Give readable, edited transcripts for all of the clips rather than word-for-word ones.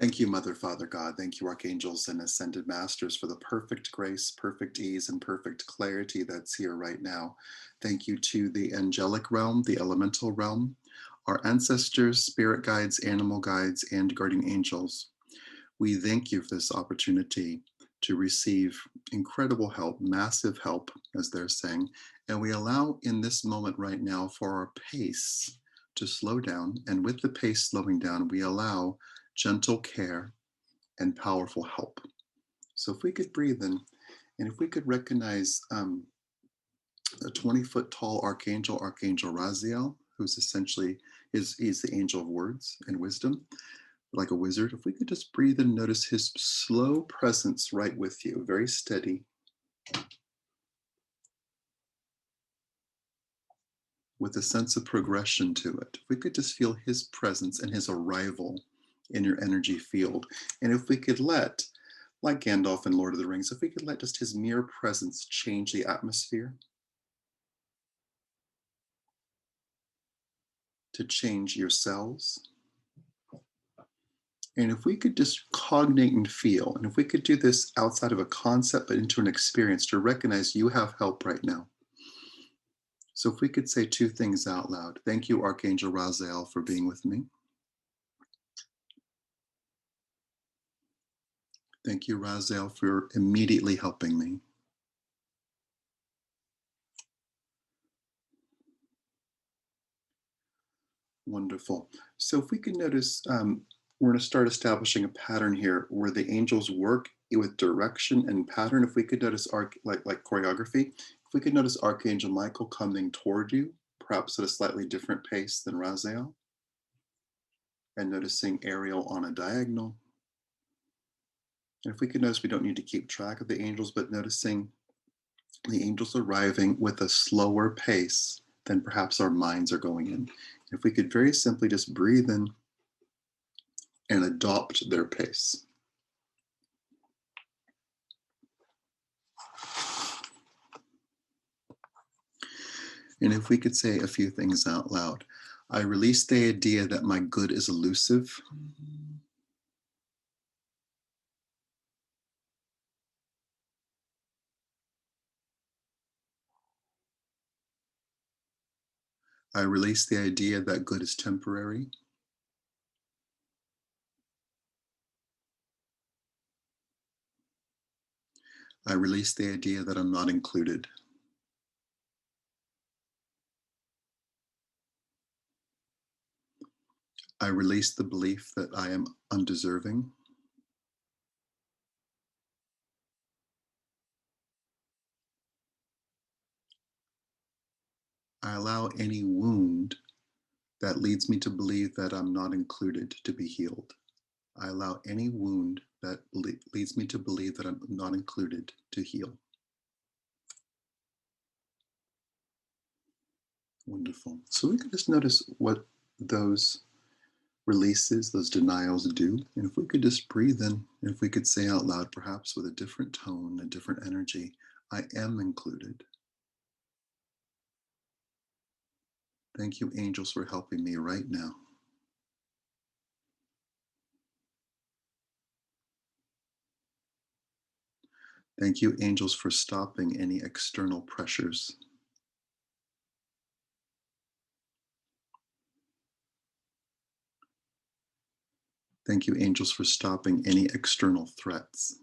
Thank you, Mother, Father, God. Thank you, Archangels and Ascended Masters, for the perfect grace, perfect ease, and perfect clarity that's here right now. Thank you to the angelic realm, the elemental realm, our ancestors, spirit guides, animal guides, and guardian angels. We thank you for this opportunity to receive incredible help, massive help, as they're saying. And we allow in this moment right now for our pace to slow down. And with the pace slowing down, we allow gentle care and powerful help. So if we could breathe in, and if we could recognize a 20-foot tall archangel, Archangel Raziel, who's essentially he's the angel of words and wisdom, like a wizard. If we could just breathe in and notice his slow presence right with you, very steady, with a sense of progression to it. If we could just feel his presence and his arrival in your energy field. And if we could let, like Gandalf in Lord of the Rings, if we could let just his mere presence change the atmosphere, to change your cells. And if we could just cognate and feel, and if we could do this outside of a concept, but into an experience to recognize you have help right now. So if we could say two things out loud. Thank you, Archangel Raziel, for being with me. Thank you, Raziel, for immediately helping me. Wonderful. So if we can notice, we're going to start establishing a pattern here where the angels work with direction and pattern. If we could notice like choreography, if we could notice Archangel Michael coming toward you, perhaps at a slightly different pace than Raziel, and noticing Ariel on a diagonal. And if we could notice, we don't need to keep track of the angels, but noticing the angels arriving with a slower pace than perhaps our minds are going in. If we could very simply just breathe in and adopt their pace. And if we could say a few things out loud. I release the idea that my good is elusive. I release the idea that good is temporary. I release the idea that I'm not included. I release the belief that I am undeserving. I allow any wound that leads me to believe that I'm not included to be healed. I allow any wound that leads me to believe that I'm not included to heal. Wonderful. So we can just notice what those releases, those denials do. And if we could just breathe in, and if we could say out loud, perhaps with a different tone, a different energy, I am included. Thank you, angels, for helping me right now. Thank you, angels, for stopping any external pressures. Thank you, angels, for stopping any external threats.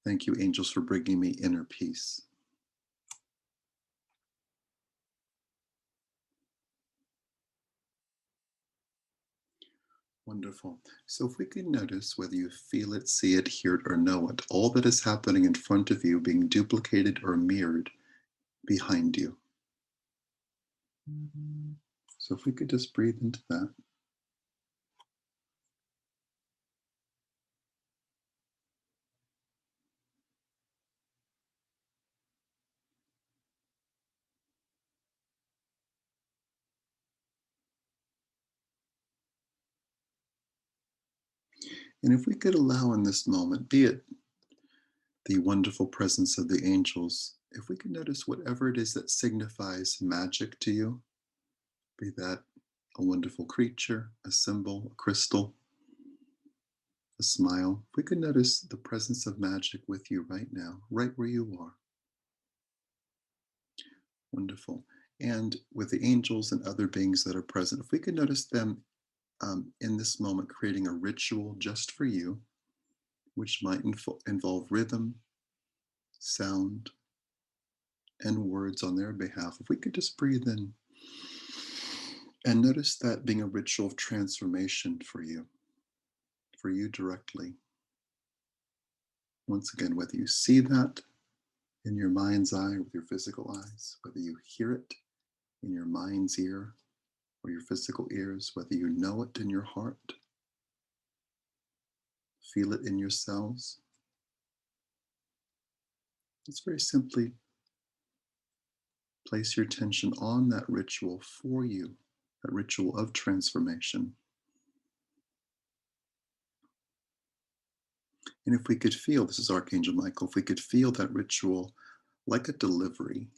Thank you, angels, for bringing me inner peace. Wonderful. So if we can notice whether you feel it, see it, hear it, or know it, all that is happening in front of you being duplicated or mirrored behind you. So if we could just breathe into that. And if we could allow in this moment, be it the wonderful presence of the angels, if we could notice whatever it is that signifies magic to you, Be that a wonderful creature, a symbol, a crystal, a smile. If we could notice the presence of magic with you right now, right where you are. Wonderful. And with the angels and other beings that are present, if we could notice them in this moment creating a ritual just for you, which might involve rhythm, sound, and words on their behalf. If we could just breathe in and notice that being a ritual of transformation for you directly. Once again, whether you see that in your mind's eye with your physical eyes, whether you hear it in your mind's ear or your physical ears, whether you know it in your heart, feel it in your cells, it's very simply place your attention on that ritual for you, that ritual of transformation. And if we could feel, this is Archangel Michael, if we could feel that ritual like a delivery,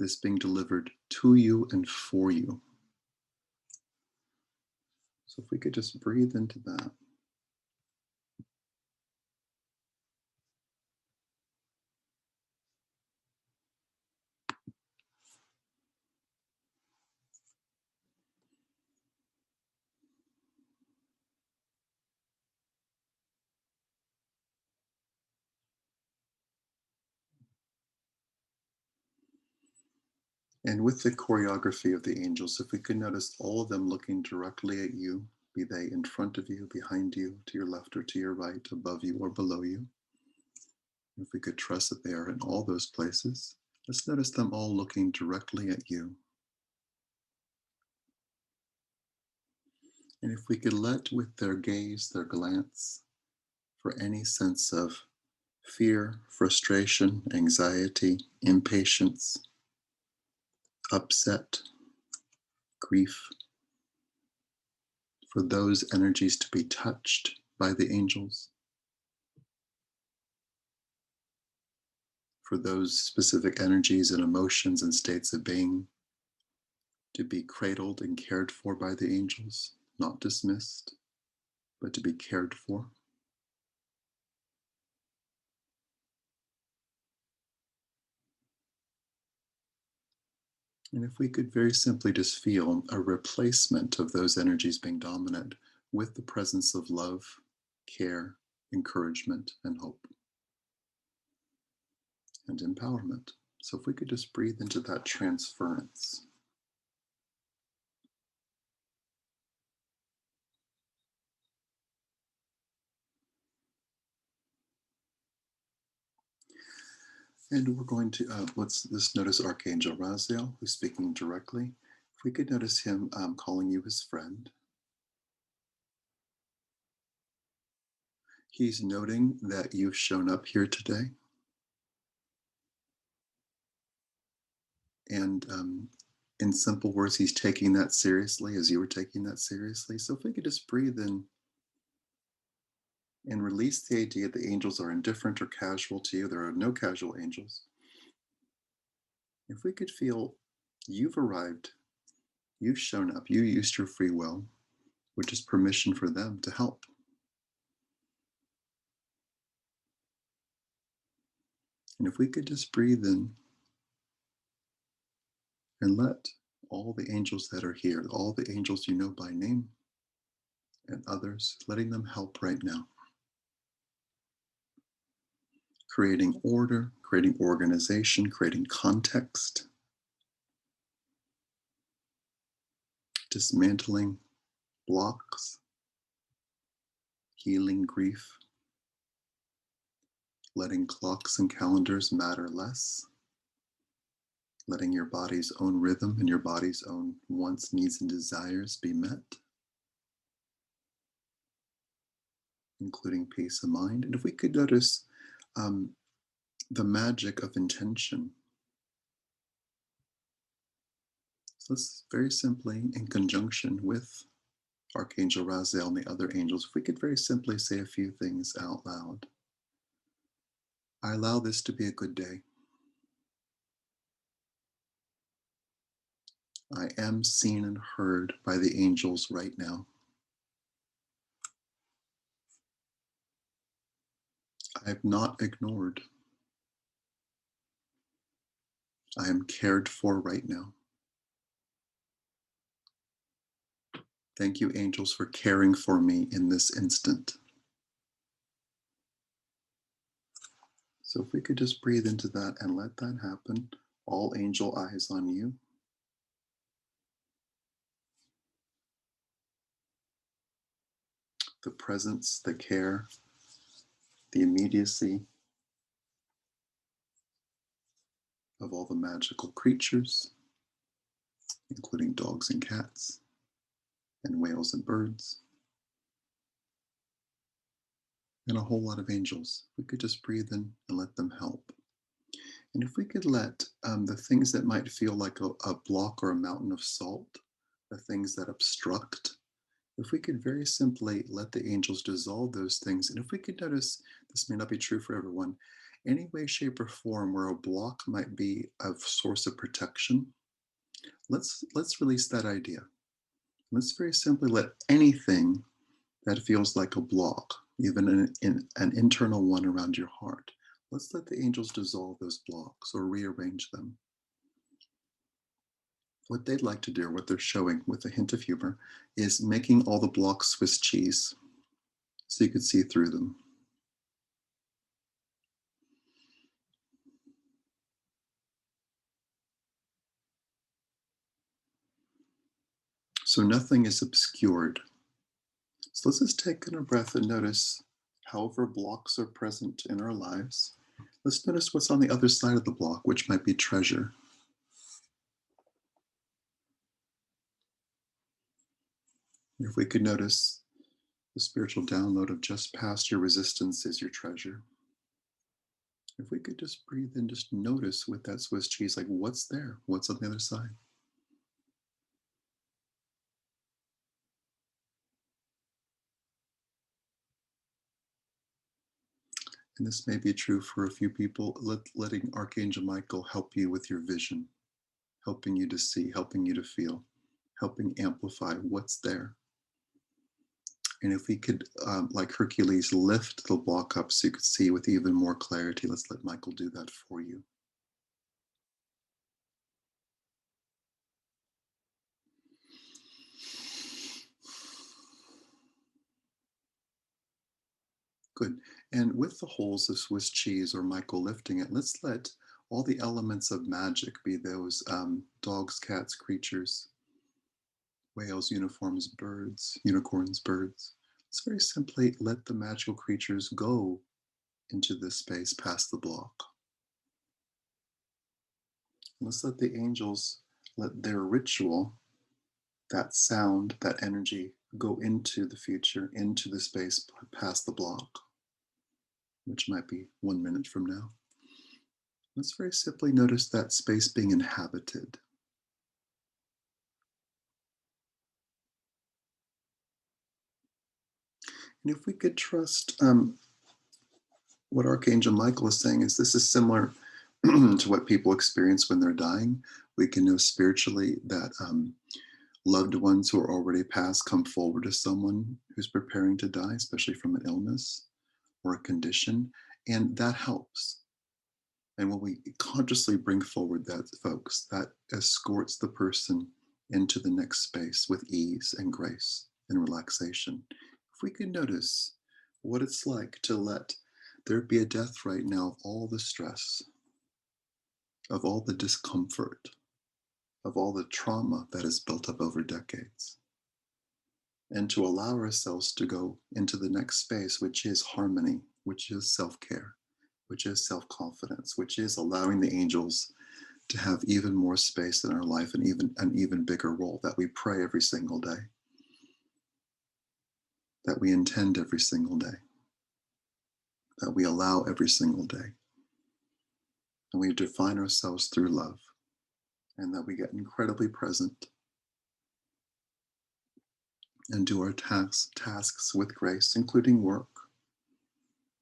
this being delivered to you and for you. So if we could just breathe into that. And with the choreography of the angels, if we could notice all of them looking directly at you, be they in front of you, behind you, to your left or to your right, above you or below you, if we could trust that they are in all those places, let's notice them all looking directly at you. And if we could let with their gaze, their glance, for any sense of fear, frustration, anxiety, impatience, upset, grief, for those energies to be touched by the angels, for those specific energies and emotions and states of being to be cradled and cared for by the angels, not dismissed, but to be cared for. And if we could very simply just feel a replacement of those energies being dominant with the presence of love, care, encouragement, and hope, and empowerment. So if we could just breathe into that transference. And we're going to, let's just notice Archangel Raziel, who's speaking directly. If we could notice him calling you his friend, he's noting that you've shown up here today. And in simple words, he's taking that seriously as you were taking that seriously. So if we could just breathe in and release the idea that angels are indifferent or casual to you, there are no casual angels. If we could feel you've arrived, you've shown up, you used your free will, which is permission for them to help. And if we could just breathe in and let all the angels that are here, all the angels you know by name and others, letting them help right now. Creating order, creating organization, creating context, dismantling blocks, healing grief, letting clocks and calendars matter less, letting your body's own rhythm and your body's own wants, needs, and desires be met, including peace of mind. And if we could notice um, the magic of intention. So let's very simply, in conjunction with Archangel Raziel and the other angels, if we could very simply say a few things out loud. I allow this to be a good day. I am seen and heard by the angels right now. I am not ignored. I am cared for right now. Thank you, angels, for caring for me in this instant. So if we could just breathe into that and let that happen, all angel eyes on you. The presence, the care, the immediacy of all the magical creatures, including dogs and cats, and whales and birds, and a whole lot of angels. We could just breathe in and let them help. And if we could let the things that might feel like a block or a mountain of salt, the things that obstruct, if we could very simply let the angels dissolve those things, and if we could notice, this may not be true for everyone, any way, shape, or form where a block might be a source of protection, let's release that idea. Let's very simply let anything that feels like a block, even an internal one around your heart, let's let the angels dissolve those blocks or rearrange them. What they'd like to do, what they're showing with a hint of humor, is making all the blocks Swiss cheese so you could see through them. So nothing is obscured. So let's just take in a breath and notice however blocks are present in our lives. Let's notice what's on the other side of the block, which might be treasure. If we could notice the spiritual download of just past your resistance is your treasure. If we could just breathe in, just notice with that Swiss cheese, like what's there? What's on the other side? And this may be true for a few people, letting Archangel Michael help you with your vision, helping you to see, helping you to feel, helping amplify what's there. And if we could, like Hercules, lift the block up so you could see with even more clarity, let's let Michael do that for you. Good. And with the holes of Swiss cheese or Michael lifting it, let's let all the elements of magic, be those dogs, cats, creatures, whales, unicorns, birds, let's very simply let the magical creatures go into this space past the block. Let's let the angels let their ritual, that sound, that energy, go into the future, into the space past the block, which might be 1 minute from now. Let's very simply notice that space being inhabited. And if we could trust what Archangel Michael is saying, is this is similar to what people experience when they're dying. We can know spiritually that loved ones who are already passed come forward to someone who's preparing to die, especially from an illness or a condition, and that helps. And when we consciously bring forward that, folks, that escorts the person into the next space with ease and grace and relaxation. If we can notice what it's like to let there be a death right now of all the stress, of all the discomfort, of all the trauma that is built up over decades, and to allow ourselves to go into the next space, which is harmony, which is self care, which is self confidence, which is allowing the angels to have even more space in our life and even an even bigger role, that we pray every single day, that we intend every single day, that we allow every single day, and we define ourselves through love, and that we get incredibly present and do our tasks with grace, including work,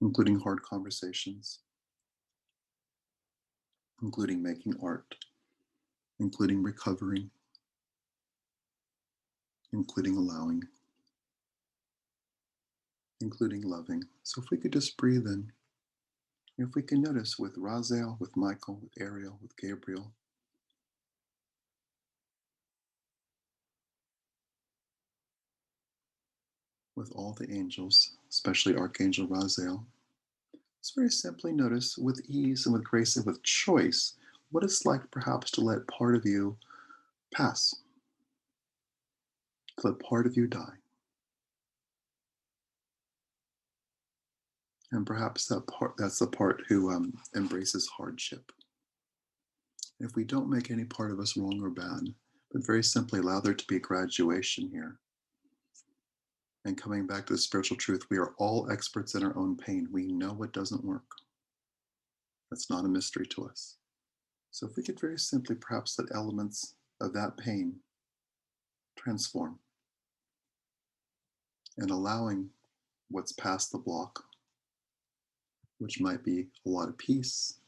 including hard conversations, including making art, including recovering, including allowing, including loving. So if we could just breathe in, if we can notice with Raziel, with Michael, with Ariel, with Gabriel, with all the angels, especially Archangel Raziel, just very simply notice with ease and with grace and with choice what it's like perhaps to let part of you pass, to let part of you die. And perhaps that's the part who embraces hardship. If we don't make any part of us wrong or bad, but very simply allow there to be graduation here, and coming back to the spiritual truth, we are all experts in our own pain. We know what doesn't work. That's not a mystery to us. So if we could very simply perhaps let elements of that pain transform, and allowing what's past the block, which might be a lot of peace,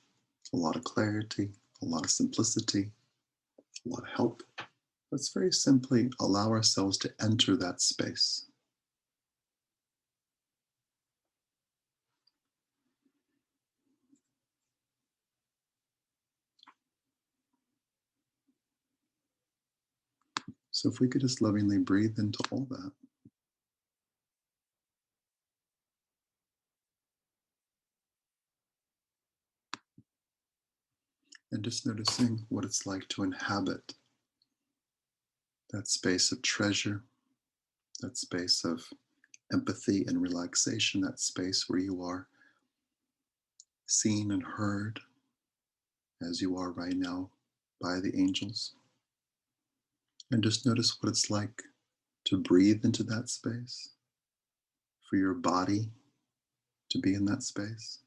a lot of clarity, a lot of simplicity, a lot of help. Let's very simply allow ourselves to enter that space. So if we could just lovingly breathe into all that. And just noticing what it's like to inhabit that space of treasure, that space of empathy and relaxation, that space where you are seen and heard as you are right now by the angels. And just notice what it's like to breathe into that space, for your body to be in that space.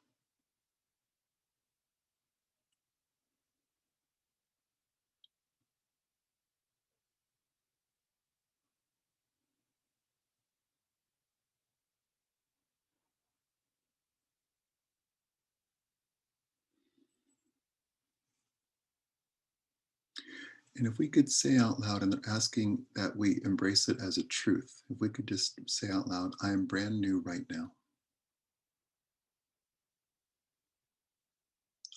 And if we could say out loud, and they're asking that we embrace it as a truth, if we could just say out loud, I am brand new right now.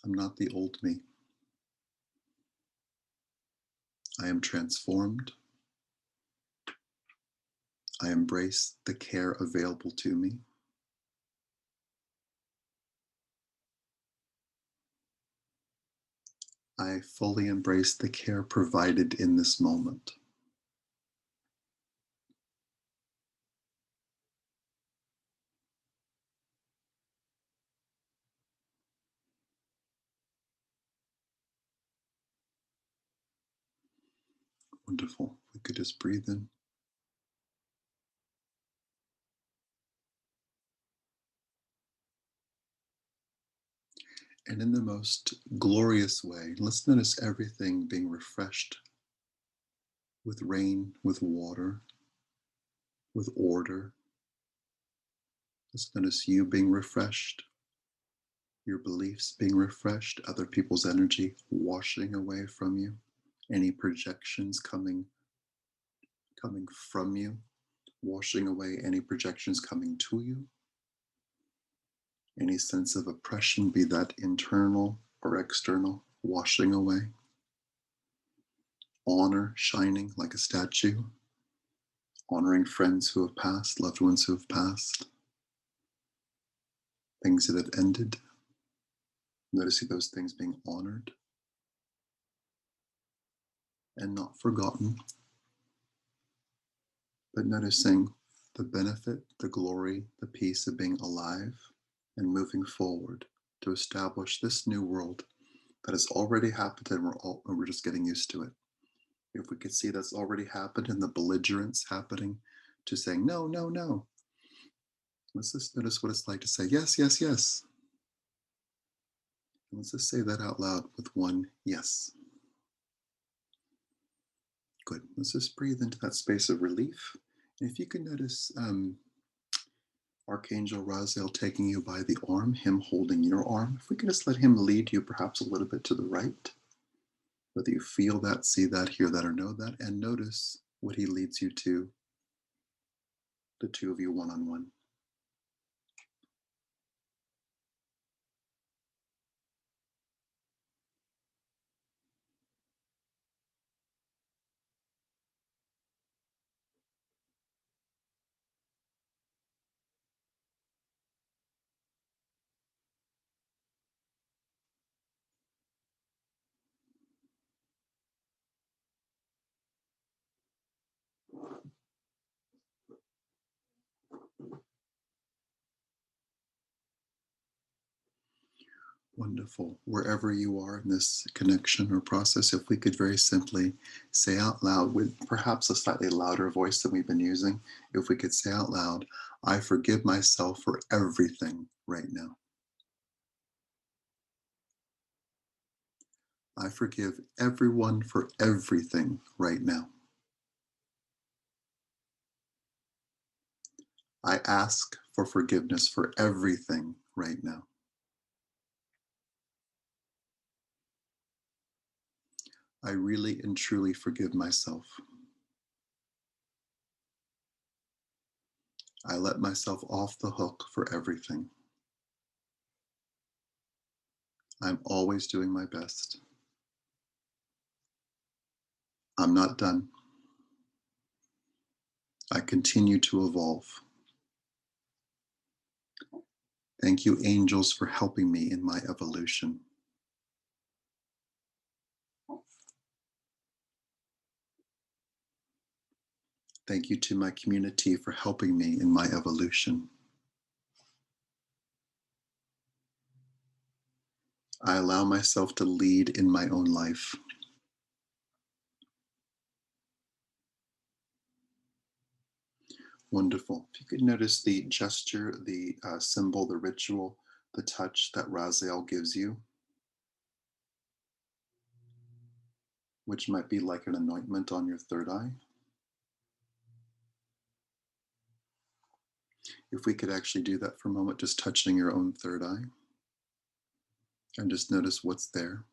I'm not the old me. I am transformed. I embrace the care available to me. I fully embrace the care provided in this moment. Wonderful. We could just breathe in. And in the most glorious way, let's notice everything being refreshed with rain, with water, with order. Let's notice you being refreshed, your beliefs being refreshed, other people's energy washing away from you, any projections coming from you, washing away any projections coming to you, any sense of oppression, be that internal or external, washing away, honor shining like a statue, honoring friends who have passed, loved ones who have passed, things that have ended, noticing those things being honored and not forgotten, but noticing the benefit, the glory, the peace of being alive and moving forward to establish this new world that has already happened, and we're just getting used to it. If we could see that's already happened and the belligerence happening to saying no, no, no. Let's just notice what it's like to say yes, yes, yes. And let's just say that out loud with one yes. Good. Let's just breathe into that space of relief. And if you can notice Archangel Raziel taking you by the arm, him holding your arm, if we can just let him lead you perhaps a little bit to the right, whether you feel that, see that, hear that, or know that, and notice what he leads you to, the two of you one-on-one. Wonderful. Wherever you are in this connection or process, if we could very simply say out loud with perhaps a slightly louder voice than we've been using, if we could say out loud, I forgive myself for everything right now. I forgive everyone for everything right now. I ask for forgiveness for everything right now. I really and truly forgive myself. I let myself off the hook for everything. I'm always doing my best. I'm not done. I continue to evolve. Thank you, angels, for helping me in my evolution. Thank you to my community for helping me in my evolution. I allow myself to lead in my own life. Wonderful. If you could notice the gesture, the symbol, the ritual, the touch that Raziel gives you, which might be like an anointment on your third eye. If we could actually do that for a moment, just touching your own third eye and just notice what's there.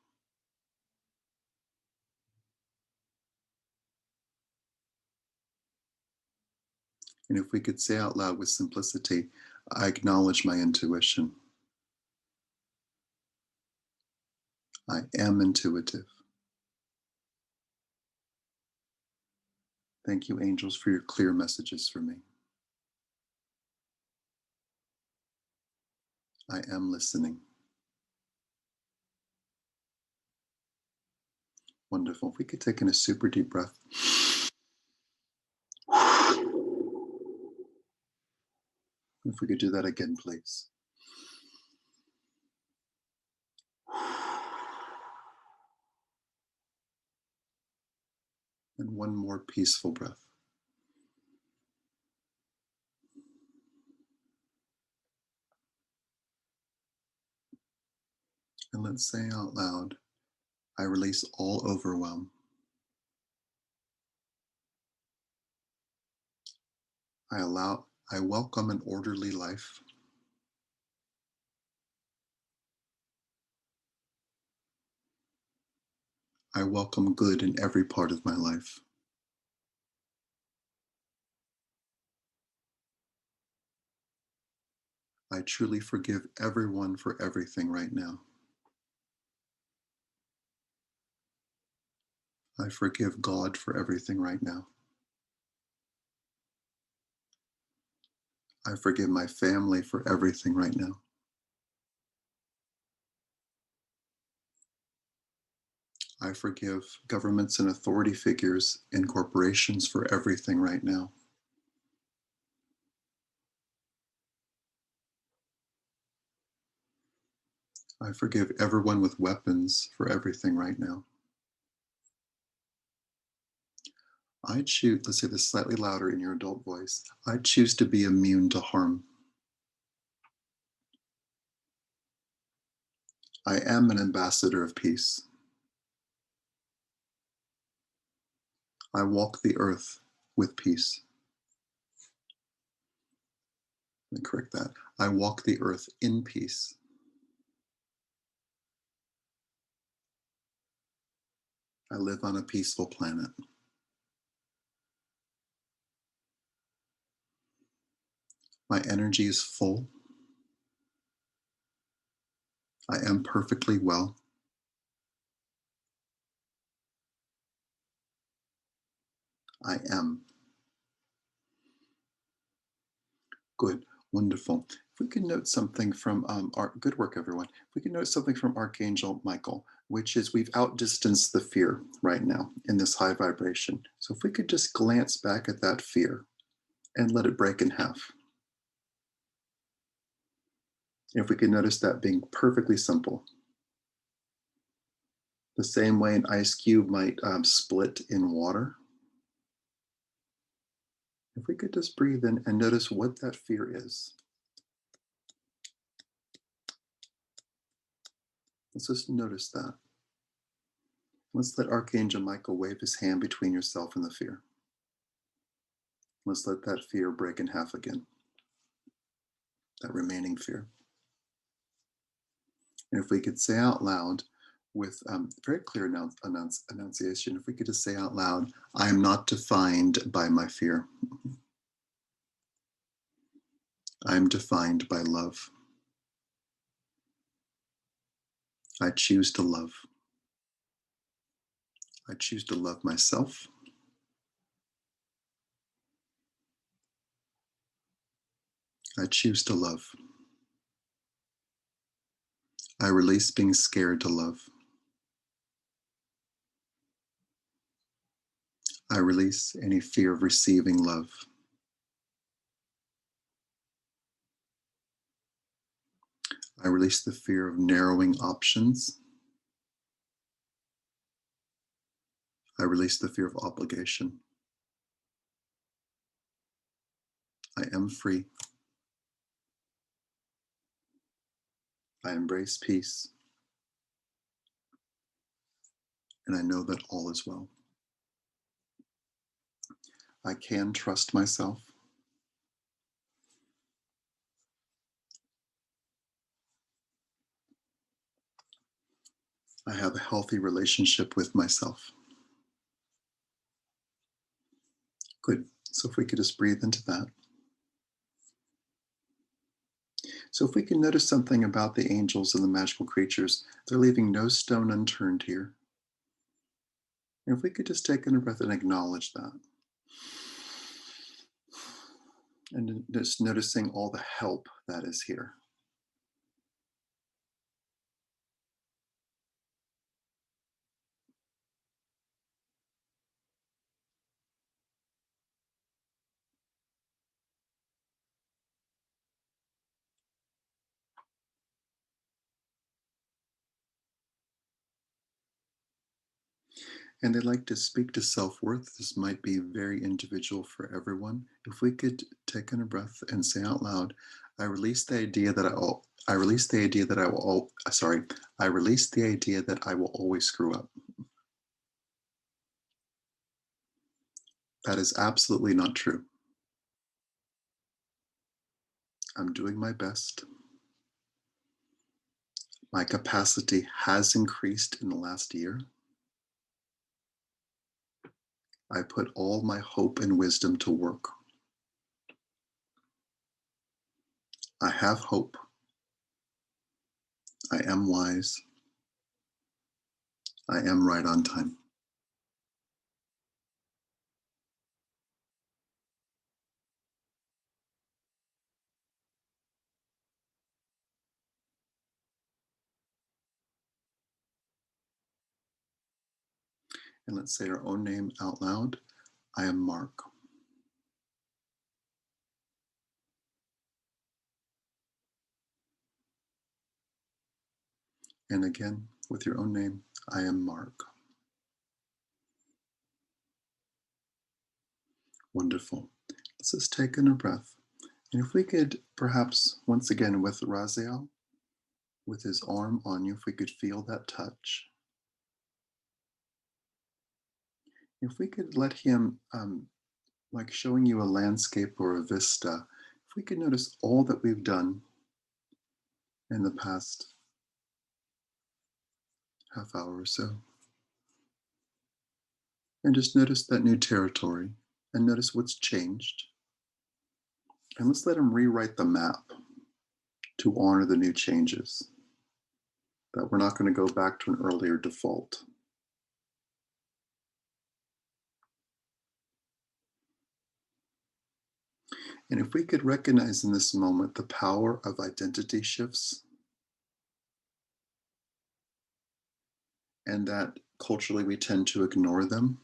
And if we could say out loud with simplicity, I acknowledge my intuition. I am intuitive. Thank you, angels, for your clear messages for me. I am listening. Wonderful. If we could take in a super deep breath. If we could do that again, please. And one more peaceful breath. And let's say out loud, I release all overwhelm. I welcome an orderly life. I welcome good in every part of my life. I truly forgive everyone for everything right now. I forgive God for everything right now. I forgive my family for everything right now. I forgive governments and authority figures and corporations for everything right now. I forgive everyone with weapons for everything right now. I choose, let's say this slightly louder in your adult voice. I choose to be immune to harm. I am an ambassador of peace. I walk the earth with peace. Let me correct that. I walk the earth in peace. I live on a peaceful planet. My energy is full. I am perfectly well. I am. Good. Wonderful. If we could note something from our good work, everyone. If we could note something from Archangel Michael, which is we've outdistanced the fear right now in this high vibration. So if we could just glance back at that fear and let it break in half. If we could notice that being perfectly simple, the same way an ice cube might split in water. If we could just breathe in and notice what that fear is. Let's just notice that. Let's let Archangel Michael wave his hand between yourself and the fear. Let's let that fear break in half again, that remaining fear. And if we could say out loud with very clear enunciation, if we could just say out loud, I am not defined by my fear. I am defined by love. I choose to love. I choose to love myself. I choose to love. I release being scared to love. I release any fear of receiving love. I release the fear of narrowing options. I release the fear of obligation. I am free. I embrace peace. And I know that all is well. I can trust myself. I have a healthy relationship with myself. Good. So if we could just breathe into that. So if we can notice something about the angels and the magical creatures, they're leaving no stone unturned here. And if we could just take in a breath and acknowledge that. And just noticing all the help that is here. And they like to speak to self-worth. This might be very individual for everyone. If we could take in a breath and say out loud, I release the idea that I release the idea that I will, I release the idea that I will always screw up. That is absolutely not true. I'm doing my best. My capacity has increased in the last year. I put all my hope and wisdom to work. I have hope. I am wise. I am right on time. And let's say our own name out loud. I am Mark. And again, with your own name, I am Mark. Wonderful. Let's just take in a breath. And if we could perhaps, once again, with Raziel, with his arm on you, if we could feel that touch. If we could let him, like showing you a landscape or a vista, if we could notice all that we've done in the past half hour or so. And just notice that new territory and notice what's changed. And let's let him rewrite the map to honor the new changes, that we're not going to go back to an earlier default. And if we could recognize in this moment the power of identity shifts, and that culturally we tend to ignore them.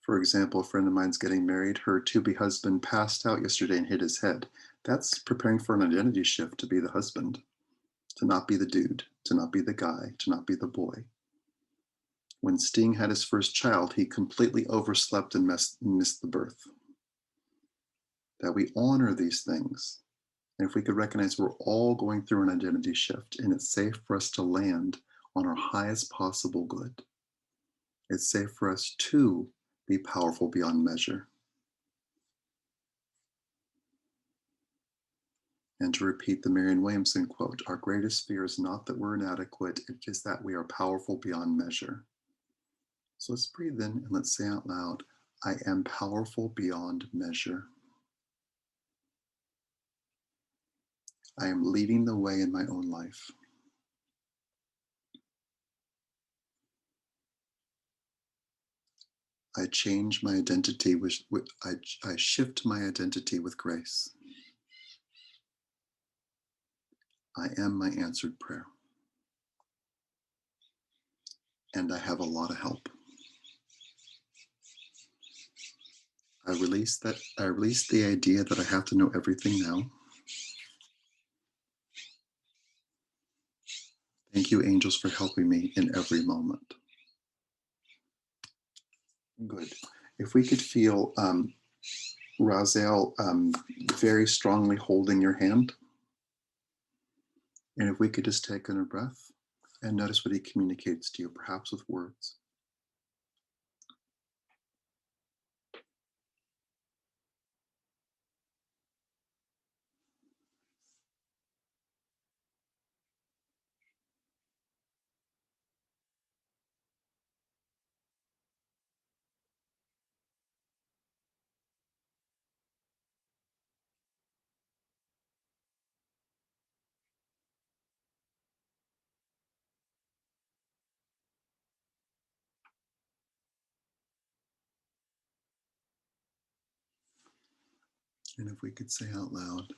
For example, a friend of mine's getting married. Her to-be husband passed out yesterday and hit his head. That's preparing for an identity shift to be the husband, to not be the dude, to not be the guy, to not be the boy. When Sting had his first child, he completely overslept and missed the birth. That we honor these things. And if we could recognize we're all going through an identity shift, and it's safe for us to land on our highest possible good. It's safe for us to be powerful beyond measure. And to repeat the Marianne Williamson quote, our greatest fear is not that we're inadequate, it is that we are powerful beyond measure. So let's breathe in and let's say out loud, I am powerful beyond measure. I am leading the way in my own life. I change my identity, I shift my identity with grace. I am my answered prayer. And I have a lot of help. I release the idea that I have to know everything now. Thank you, angels, for helping me in every moment. Good. If we could feel Raziel very strongly holding your hand, and if we could just take in a breath and notice what he communicates to you, perhaps with words. And if we could say out loud,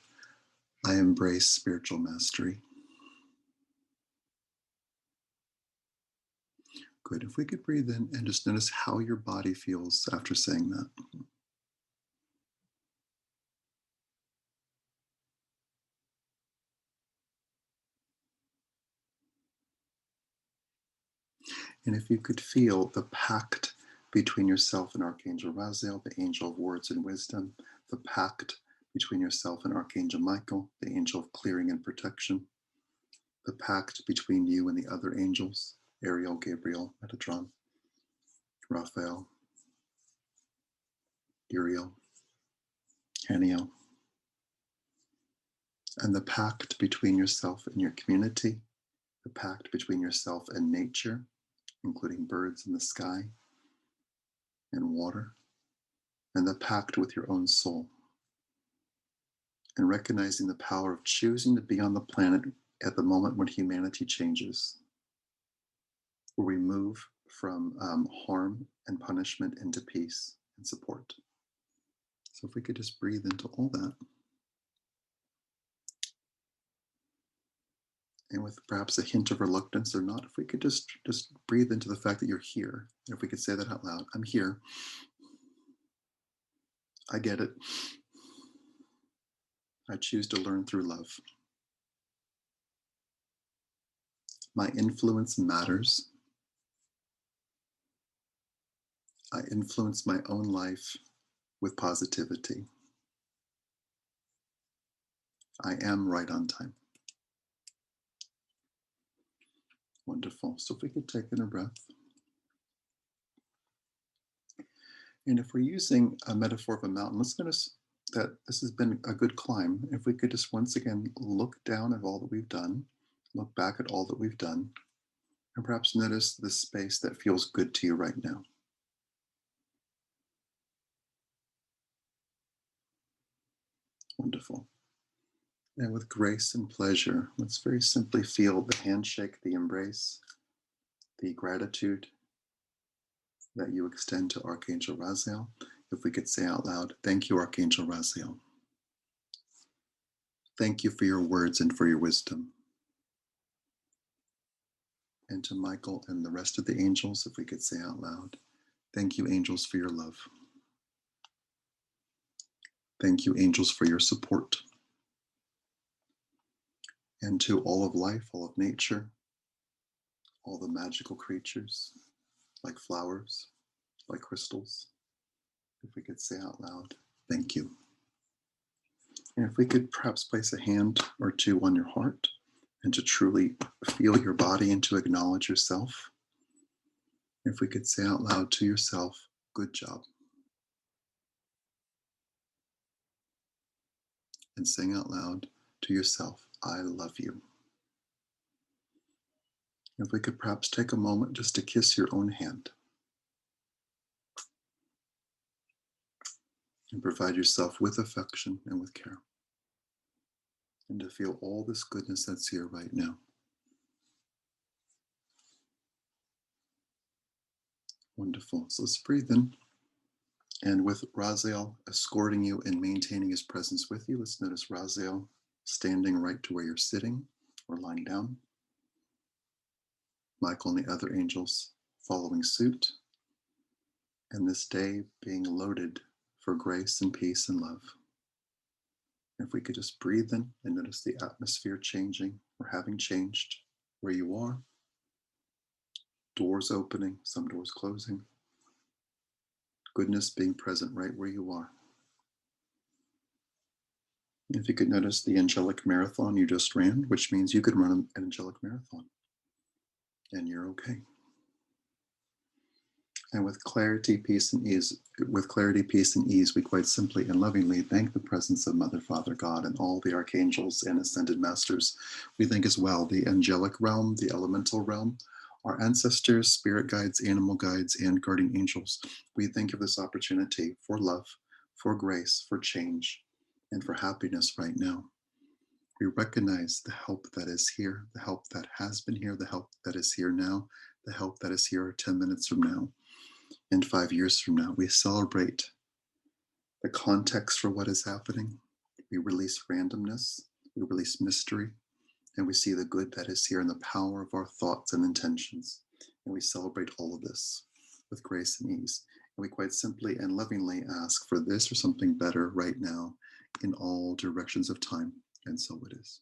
I embrace spiritual mastery. Good. If we could breathe in and just notice how your body feels after saying that. And if you could feel the pact between yourself and Archangel Raziel, the angel of words and wisdom, the pact between yourself and Archangel Michael, the angel of clearing and protection, the pact between you and the other angels, Ariel, Gabriel, Metatron, Raphael, Uriel, Haniel, and the pact between yourself and your community, the pact between yourself and nature, including birds in the sky and water, and the pact with your own soul. And recognizing the power of choosing to be on the planet at the moment when humanity changes, where we move from harm and punishment into peace and support. So if we could just breathe into all that, and with perhaps a hint of reluctance or not, if we could just breathe into the fact that you're here, and if we could say that out loud, I'm here, I get it, I choose to learn through love. My influence matters. I influence my own life with positivity. I am right on time. Wonderful. So if we could take in a breath. And if we're using a metaphor of a mountain, let's notice that this has been a good climb. If we could just once again look down at all that we've done, look back at all that we've done, and perhaps notice the space that feels good to you right now. Wonderful. And with grace and pleasure, let's very simply feel the handshake, the embrace, the gratitude that you extend to Archangel Raziel. If we could say out loud, thank you, Archangel Raziel. Thank you for your words and for your wisdom. And to Michael and the rest of the angels, if we could say out loud, thank you, angels, for your love. Thank you, angels, for your support. And to all of life, all of nature, all the magical creatures, like flowers, like crystals, if we could say out loud, thank you. And if we could perhaps place a hand or two on your heart and to truly feel your body and to acknowledge yourself. If we could say out loud to yourself, good job. And sing out loud to yourself, I love you. If we could perhaps take a moment just to kiss your own hand and provide yourself with affection and with care, and to feel all this goodness that's here right now. Wonderful. So let's breathe in. And with Raziel escorting you and maintaining his presence with you, let's notice Raziel standing right to where you're sitting or lying down. Michael and the other angels following suit. And this day being loaded for grace and peace and love. If we could just breathe in and notice the atmosphere changing or having changed where you are. Doors opening, some doors closing. Goodness being present right where you are. If you could notice the angelic marathon you just ran, which means you could run an angelic marathon and you're okay. And with clarity, peace, and ease, we quite simply and lovingly thank the presence of Mother, Father, God, and all the archangels and ascended masters. We thank as well the angelic realm, the elemental realm, our ancestors, spirit guides, animal guides, and guardian angels. We thank you for this opportunity for love, for grace, for change, and for happiness right now. We recognize the help that is here, the help that has been here, the help that is here now, the help that is here 10 minutes from now, and 5 years from now. We celebrate the context for what is happening. We release randomness, we release mystery, and we see the good that is here in the power of our thoughts and intentions. And we celebrate all of this with grace and ease. And we quite simply and lovingly ask for this or something better right now in all directions of time. And so it is.